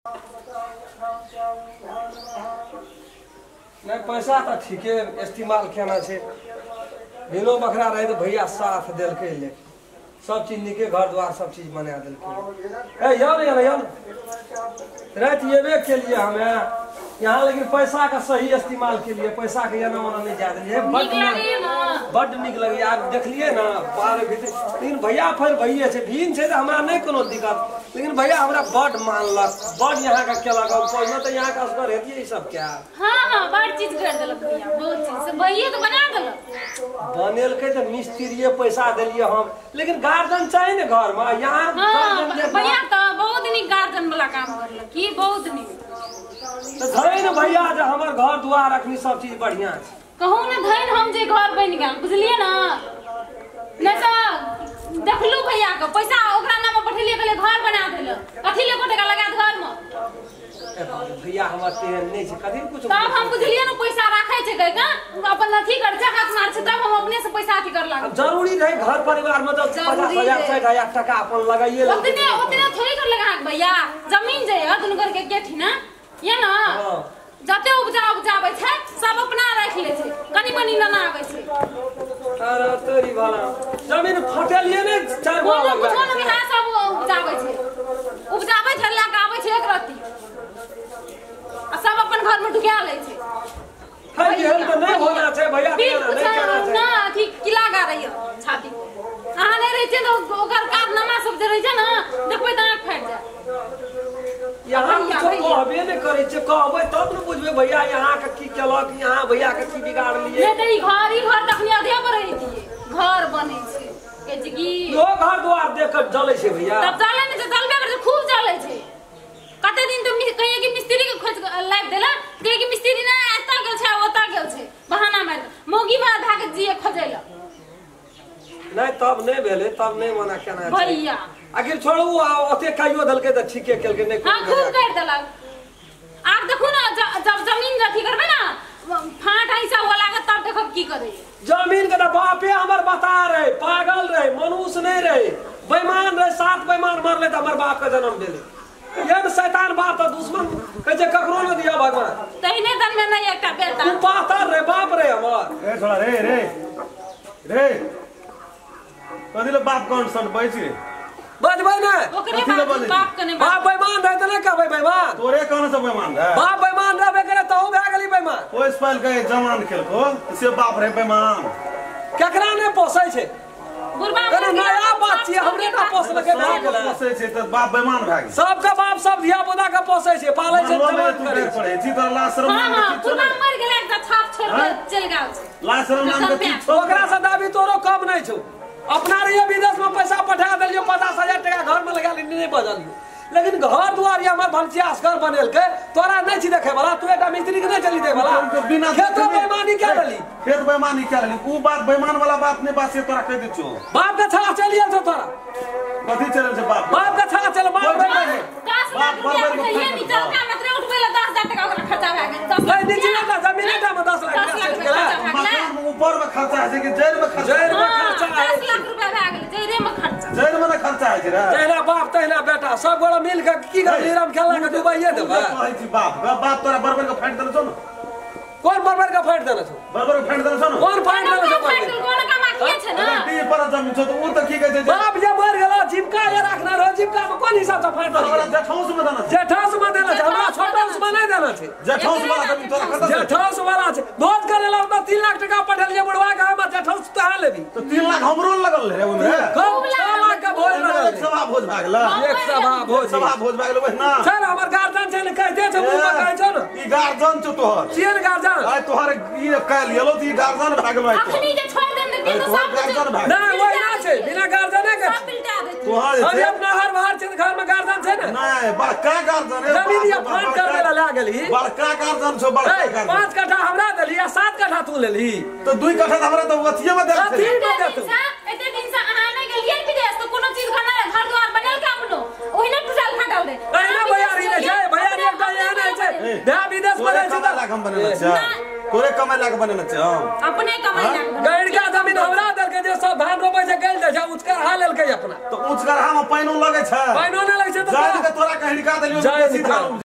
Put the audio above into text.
नहीं पैसा तो ठीक है इस्तेमाल करना है। बिनो बखरा रहे तो भैया साथ दिल के ले सब चीज निके घर द्वार सब चीज बना दिल के। रात ये वे के लिए हमें यहाँ लेकिन पैसा का सही इस्तेमाल के लिए पैसा के यहाँ वाला नहीं जा दिए बड़ निक लगे यार देख लिए ना बाहर लेकिन भैया फिर भैया से भीन से हमारा नहीं कोनो दिक्कत लेकिन भैया हमारा बड़ मानलक बड़ यहाँ का क्या लगा पहले तो यहाँ का असर रहती है सब क्या हां बड़ चीज कर देलक भैया बहुत चीज से भैया तो बना देलक बनेल के तो मिस्त्रीए पैसा दिलिए हम लेकिन गार्डन चाहिए ना घर में यहाँ भैया तो बहुत निक गार्डन वाला काम करलक की बहुत निक तो धैन भैया जो हमार घर दुआर रखनी सब चीज बढ़िया है कहूं ना धैन हम जे घर बन गेल बुझलिए ना नहीं तो देखलू भैया के पैसा ओकरा नाम में पठेलिए के घर बना देलक कथि ले कोटे का लगा घर में भैया हमर तेहन नहीं छै कथि कुछ तब हम बुझलिए ना पैसा राखे छै का अपन अथी कर छै हाथ मार छै तब हम अपने से पैसा अथी कर लाग जरूरी रहे घर परिवार में तो 50,000 60,000 टका अपन लगाइए उतने थोड़ी कर लगा भैया जमीन जे है दुनु घर के केठी ना ये ना जते उपजाबै छै सब अपना राख ले छै कनी मनी ना आबै छै अरे तोरी वाला जमीन फटेलिए ने चार गो लगा कुछ ना बिहार सब उपजाबै छै लगा आबै छै एक रत्ती आ सब अपन घर में ढुका ले छै है ये तो नहीं होना छै भैया नहीं करना छै ना अथी की लगा रही है छाती अहाँ नहीं रही छै तो ओकर कारनामा सब जे रही छै ना देखबै त आंख फाट जाय यहाँ कहबे नहीं करे छै कहबै तब न बुझबे भैया यहाँ के की केलक यहाँ भैया के की बिगाड़ लिए नहीं त ई घर तखनी आधे पर रही थी घर बनै छै के जिगी यो घर द्वार देख के जले छै भैया तब जले नहीं तो जलबे करे खूब जले छै कते दिन तो कहिए कि मिस्त्री के खोज लाइव देला कहिए कि मिस्त्री ना एता गेल छै ओता गेल छै बहाना मार मोगी भात भागे जिए खोजेला नहीं तब नहीं भेले तब नहीं मना केना छै भैया आखिर छोड़ू ओते काइयो दलके त ठीके केलके नहीं हां खूब कर देलक आप देखो ना जब जमीन अथी करबे ना फाट ऐसा होला के तब देखब की करे जमीन के बापे हमर बता रहे पागल रहे मनुष्य नहीं रहे बेईमान रहे 7 बेईमान मरले त हमर बाप के जन्म देले ये शैतान बाप तो दुश्मन कहे जे ककरो न दिया भगवान तहिने दन में नहीं एकटा बेटा तू पातर रे बाप रे हमर ए छोड़ा रे कदिले बाप कौन सन बैछि बजबै ना ओकरे बाप के ने बाप बेईमान रहे त नहीं कहबै बेईमान तोरे कौन से बेईमान है बाप बेईमान रहबे करे त हो भए गेली बेईमान ओइ स्पेल के जवान खेलको से बाप रे बेईमान केकरा ने पोसै छै बुढ़बा अरे नया बात छै हमरे का पोसले के भए गेलै पोसै छै त बाप बेईमान भए गेल सबके बाप सब धिया पुता के पोसै छै पालै छै जवान करे पड़े छी त लाशरम हां बुढ़बा मर गेलै त छाप छोड़ के चल गेल लाशरम नाम के की ओकरा से दाबी तोरो कम नहीं छौ अपना रहिए विदेश में पैसा पठा दिलियो 50,000 टका घर में लगा ली नहीं बजलियो लेकिन घर दुआर हमर भंसियास घर बनेल के तोरा नहीं छी देखे वाला तू एटा मिस्त्री के नहीं चली दे वाला बिना खेत बेईमानी क्या रली खेत बेईमानी क्या रली उ बात बेईमान वाला बात नहीं बात से तोरा कह दे छो बाप के छा चलिए छौ तोरा कथि चलल छै बाप के छा चल बाप बेईमानी 10 लाख रुपया के ये नीचे का मतलब उठबे ला 10,000 टका ओकरा खर्चा भए गेल 10 नहीं नीचे ना जमीन का में 10 लाख गेला मकान में ऊपर में खर्चा है कि जेल में खर्चा जेल में खर्चा 10 लाख रुपया भए गेल जेरे में खर्चा जेल में खर्चा है रे तेरा बाप तेरा बेटा सब गोड़ा मिल के की कर लीराम खेला के दुबईए देबा कहै छी बाप तोरा बरबर के फाइट देल छौ न कौन बरबर का फाइट देना छौ बरबर के फाइट देल छौ न कौन फाइट देना छौ कोन का माखिए छै ना डी पर जमीन छौ त उ त की कहै छै बाप जे मर गेला जीविका ये रखना रहो जीविका में कोन हिसाब से फाइट देना जेठौस में देना छै जेठास में देना छै हमरा छोटौस में नहीं देना छै जेठौस वाला जमीन तोरा खर्चा जेठास वाला छै भोज करे ला 3 लाख टका पठेलिए बुढ़वा के हम जेठास तहा लेबी तो 3 लाख हमरो लगल रे ओमे कम 6 लाख का भोज लगल सभा भोज भाग गेल एक सभा भोज भाग गेल ना सर हमर गार्जियन छै ने कह दे छै मुंह में कहै छै न ई गार्जियन छ तोहर चियन गार्जियन आइ तोहर ई काल लेलो त ई गार्जियन भाग गेल अखनी जे छोड़ देन त सब गार्जियन भाग नहीं वही ना छै बिना गार्जियन के सब बिल्टा दे तोहर अरे अपना हर बाहर छै घर में गार्जियन छै ने नहीं बड़का गार्जियन है जमीन ये फाड़ कर देला ला गेली बड़का गार्जियन छ बड़का गार्जियन 5 कट्ठा हमरा देली या 7 कट्ठा तू लेली तो 2 कट्ठा हमरा तो अथिए में दे अथी में दे तू एते दिन से अहाँ नहीं गेलिए विदेश तो कोनो चीज खाना घर द्वार बनल का अपनो ओहिना टूटल फाटल रे एना भैयारी ने छै भैयारी एकटा एना छै भैया विदेश में रहै छै त लाख हम बनेला छै तोरे कमाई लाग बनेला छ अपने कमाई लाग गैड़का जमीन हमरा दल के जे सब धान रोपै छै गेल छै उचकर हाल लेलकै अपना तो उचकर हम पाइनो लगे छ पाइनो नै लगे छै जाय के तोरा के हिड़का देलियो जाय